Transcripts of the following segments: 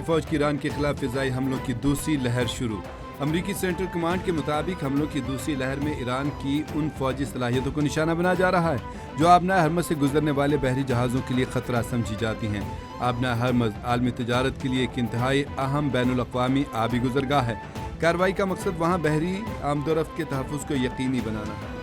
فوج کی ایران کے خلاف فضائی حملوں کی دوسری لہر شروع۔ امریکی سینٹرل کمانڈ کے مطابق حملوں کی دوسری لہر میں ایران کی ان فوجی صلاحیتوں کو نشانہ بنایا جا رہا ہے جو آبنائے ہرمز سے گزرنے والے بحری جہازوں کے لیے خطرہ سمجھی جاتی ہیں۔ آبنائے ہرمز عالمی تجارت کے لیے ایک انتہائی اہم بین الاقوامی آبی گزرگاہ ہے۔ کارروائی کا مقصد وہاں بحری آمد و رفت کے تحفظ کو یقینی بنانا ہے۔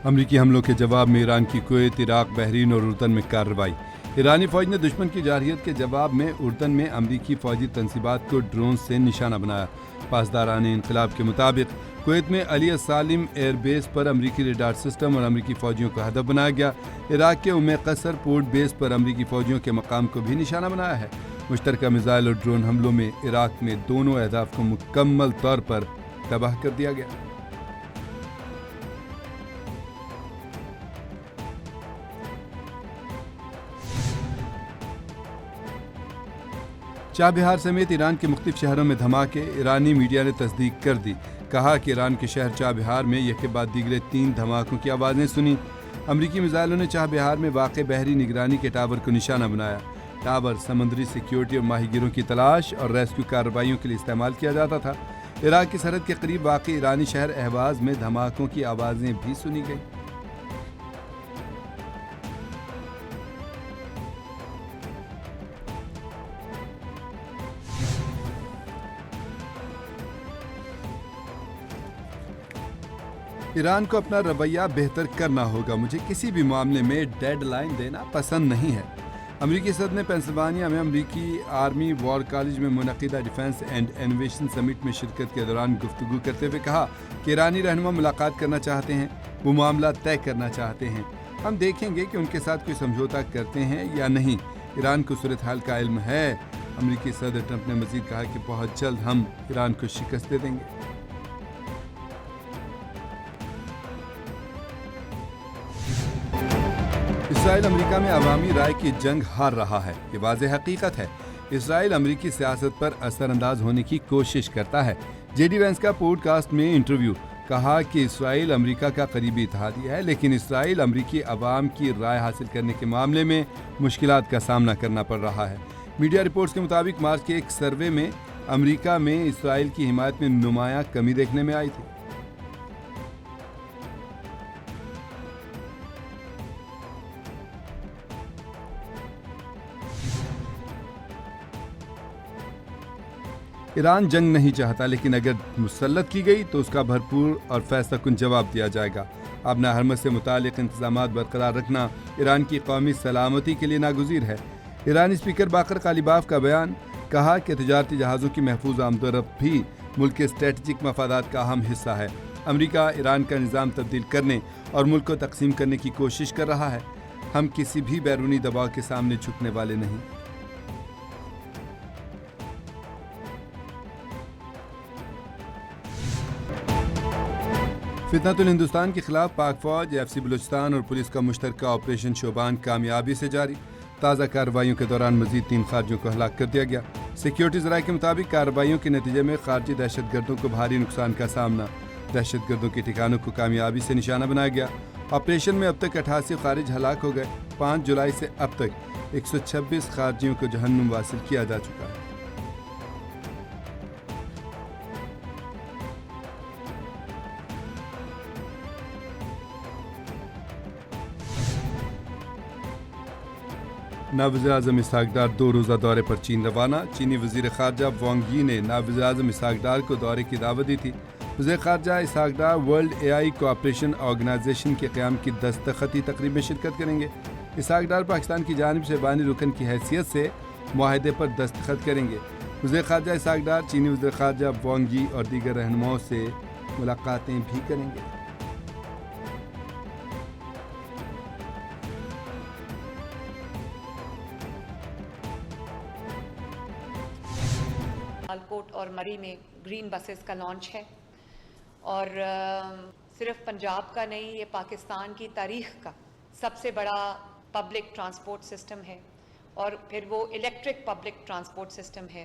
امریکی حملوں کے جواب میں ایران کی کویت، عراق، بحرین اور اردن میں کارروائی۔ ایرانی فوج نے دشمن کی جارحیت کے جواب میں اردن میں امریکی فوجی تنصیبات کو ڈرون سے نشانہ بنایا۔ پاسداران انقلاب کے مطابق کویت میں علی السالم ایئر بیس پر امریکی ریڈار سسٹم اور امریکی فوجیوں کو ہدف بنایا گیا۔ عراق کے قصر پورٹ بیس پر امریکی فوجیوں کے مقام کو بھی نشانہ بنایا ہے۔ مشترکہ میزائل اور ڈرون حملوں میں عراق میں دونوں اہداف کو مکمل طور پر تباہ کر دیا گیا۔ چاہ بہار سمیت ایران کے مختلف شہروں میں دھماکے۔ ایرانی میڈیا نے تصدیق کر دی، کہا کہ ایران کے شہر چاہ بہار میں یک کے بعد دیگرے 3 دھماکوں کی آوازیں سنی۔ امریکی میزائلوں نے چاہ بہار میں واقع بحری نگرانی کے ٹاور کو نشانہ بنایا۔ ٹاور سمندری سیکیورٹی اور ماہی گیروں کی تلاش اور ریسکیو کارروائیوں کے لیے استعمال کیا جاتا تھا۔ عراق کی سرحد کے قریب واقع ایرانی شہر اہواز میں دھماکوں کی آوازیں بھی سنی گئیں۔ ایران کو اپنا رویہ بہتر کرنا ہوگا، مجھے کسی بھی معاملے میں ڈیڈ لائن دینا پسند نہیں ہے۔ امریکی صدر نے پینسلوانیا میں امریکی آرمی وار کالج میں منعقدہ ڈیفنس اینڈ انوویشن سمٹ میں شرکت کے دوران گفتگو کرتے ہوئے کہا کہ ایرانی رہنما ملاقات کرنا چاہتے ہیں، وہ معاملہ طے کرنا چاہتے ہیں۔ ہم دیکھیں گے کہ ان کے ساتھ کوئی سمجھوتا کرتے ہیں یا نہیں۔ ایران کو صورتحال کا علم ہے۔ امریکی صدر ٹرمپ نے مزید کہا کہ بہت جلد ہم ایران کو شکست دے دیں گے۔ اسرائیل امریکہ میں عوامی رائے کی جنگ ہار رہا ہے، یہ واضح حقیقت ہے۔ اسرائیل امریکی سیاست پر اثر انداز ہونے کی کوشش کرتا ہے۔ جے ڈی وینس کا پوڈ کاسٹ میں انٹرویو، کہا کہ اسرائیل امریکہ کا قریبی اتحادی ہے، لیکن اسرائیل امریکی عوام کی رائے حاصل کرنے کے معاملے میں مشکلات کا سامنا کرنا پڑ رہا ہے۔ میڈیا رپورٹس کے مطابق مارچ کے ایک سروے میں امریکہ میں اسرائیل کی حمایت میں نمایاں کمی دیکھنے میں آئی تھی۔ ایران جنگ نہیں چاہتا، لیکن اگر مسلط کی گئی تو اس کا بھرپور اور فیصلہ کن جواب دیا جائے گا۔ آبنائے ہرمز سے متعلق انتظامات برقرار رکھنا ایران کی قومی سلامتی کے لیے ناگزیر ہے۔ ایرانی اسپیکر باقر قالیباف کا بیان، کہا کہ تجارتی جہازوں کی محفوظ آمد و رفت بھی ملک کے اسٹریٹجک مفادات کا اہم حصہ ہے۔ امریکہ ایران کا نظام تبدیل کرنے اور ملک کو تقسیم کرنے کی کوشش کر رہا ہے۔ ہم کسی بھی بیرونی دباؤ کے سامنے جھکنے والے نہیں۔ فتنۃ الہندوستان کے خلاف پاک فوج، AFC بلوچستان اور پولیس کا مشترکہ آپریشن شوبان کامیابی سے جاری۔ تازہ کارروائیوں کے دوران مزید 3 خارجیوں کو ہلاک کر دیا گیا۔ سیکیورٹی ذرائع کے مطابق کارروائیوں کے نتیجے میں خارجی دہشت گردوں کو بھاری نقصان کا سامنا۔ دہشت گردوں کے ٹھکانوں کو کامیابی سے نشانہ بنایا گیا۔ آپریشن میں اب تک 88 خارج ہلاک ہو گئے۔ 5 جولائی سے اب تک 126 خارجیوں کو جہنم واصل کیا جا چکا ہے۔ نائب وزیر اعظم اسحاق ڈار 2 روزہ دورے پر چین روانہ۔ چینی وزیر خارجہ وانگ یی نے نائب وزیر اعظم اسحاق ڈار کو دورے کی دعوت دی تھی۔ وزیر خارجہ Ishaq Dar world AI cooperation organization کے قیام کی دستخطی تقریب میں شرکت کریں گے۔ اسحاق ڈار پاکستان کی جانب سے بانی رکن کی حیثیت سے معاہدے پر دستخط کریں گے۔ وزیر خارجہ اسحاق ڈار چینی وزیر خارجہ وانگ یی اور دیگر رہنماؤں سے ملاقاتیں بھی کریں گے۔ کوٹ اور مری میں گرین بسز کا لانچ ہے اور صرف پنجاب کا نہیں، یہ پاکستان کی تاریخ کا سب سے بڑا پبلک ٹرانسپورٹ سسٹم ہے اور پھر وہ الیکٹرک پبلک ٹرانسپورٹ سسٹم ہے۔